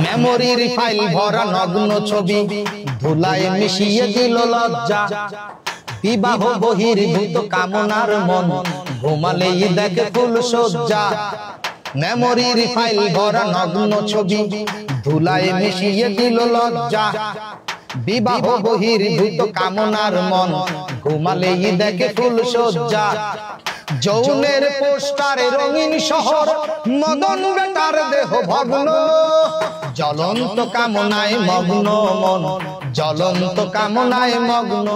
মেমোরির ফাইল ভরা নগ্ন ছবি ধুলায় মিশিয়ে দিল লজ্জা। বিবাহ বহির্ভূত কামনার মন ঘুমালেই দেখে ফুল সজ্জা। মেমোরির ফাইল ভরা নগ্ন ছবি ধুলায় মিশিয়ে দিল লজ্জা। বিবাহ বহির্ভূত কামনার মন ঘুমালেই দেখে ফুল সজ্জা। যৌনের পোস্টারে রঙিন শহর মদন বেটার দেহ ভগ্ন। জ্বলন্ত কামনায় মগ্ন মন, জ্বলন্ত কামনায় মগ্ন।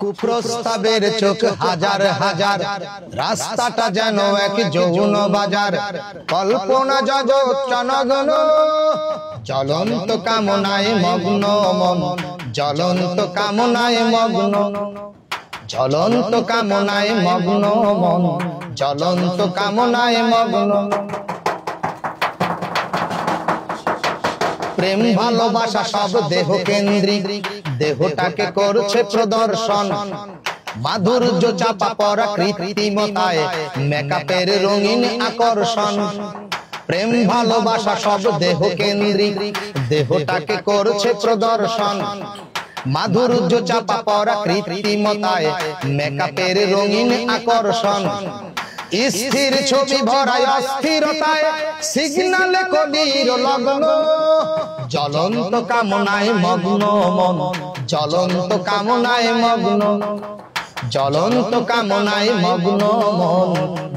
কুপ্রস্তাবের চোখ হাজার হাজার, রাস্তাটা যেন এক যৌন বাজার। কল্পনা জগৎ চনগ্ন, জ্বলন্ত কামনায় মগ্ন মন, জ্বলন্ত কামনায় মগ্ন। জ্বলন্ত কামনায় মগ্ন মন, জ্বলন্ত কামনায় মগ্ন। প্রেম ভালোবাসা সব দেহ কেন্দ্রিক, দেহটাকে করছে প্রদর্শন। মাধুর্য চাপা পড়া কৃত্রিমতায়, মেকআপের রঙিন আকর্ষণ। প্রেম ভালোবাসা সব দেহ কেন্দ্রিক, দেহটাকে করছে প্রদর্শন। মাধুর্য চাপা পড়া কৃত্রিমতায়, মেকআপের রঙিন আকর্ষণ। স্থির ছবি ভরায় অস্থিরতায়, সিগনালে কলির লগ্ন। জ্বলন্ত কামনায় মগ্ন মন, জ্বলন্ত কামনায় মগ্ন। জ্বলন্ত কামনায় মগ্ন মন,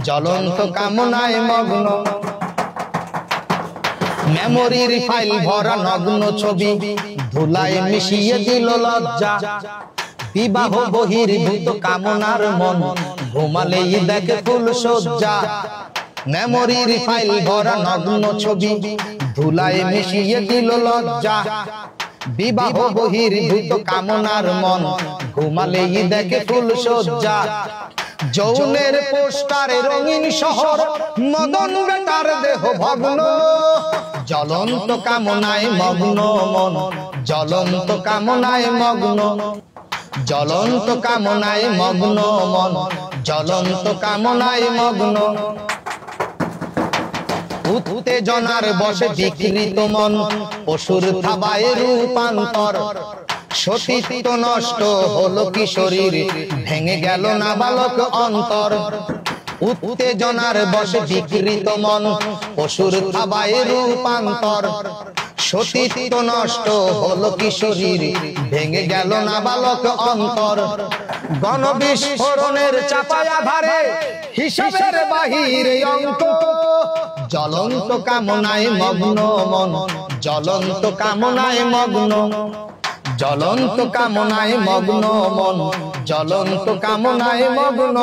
জ্বলন্ত কামনায় মগ্ন। মেমোরির ফাইল ভরা নগ্ন ছবি ধুলায় মিশিয়ে দিল লজ্জা। বিবাহ বহির্ভূত কামনার মন ঘুমালেই দেখে ফুল সজ্জা। মেমোরির ফাইল ভরা নগ্ন ছবি ধুলায় মিশিয়ে দিল লজ্জা। বিবাহ বহির্ভূত কামনার মন ঘুমালেই দেখে ফুল সজ্জা। যৌনের পোস্টারে রঙিন শহর মদন বেটার দেহ ভগ্ন। জ্বলন্ত কামনায় মগ্ন মন, জ্বলন্ত কামনায় মগ্ন। জ্বলন্ত কামনায় মগ্ন মন, জ্বলন্ত কামনায় মগ্ন। উত্তেজনার বশে বিকৃত মন পশুর থাবায় রূপান্তর। সতীত্ব নষ্ট হলো কিশোরীর, ভেঙে গেল নাবালক অন্তর। উত্তেজনার বশে বিকৃত মন পশুর থাবায় রূপান্তর। সতীত্ব নষ্ট হলো কিশোরীর, ভেঙে গেল নাবালক অন্তর। গণবিস্ফোরণের চাপায় আধারে হিসাবের বাহিরে অঙ্ক। জ্বলন্ত কামনায় মগ্ন মন, জ্বলন্ত কামনায় মগ্ন। জ্বলন্ত কামনায় মগ্ন মন, জ্বলন্ত কামনায় মগ্ন।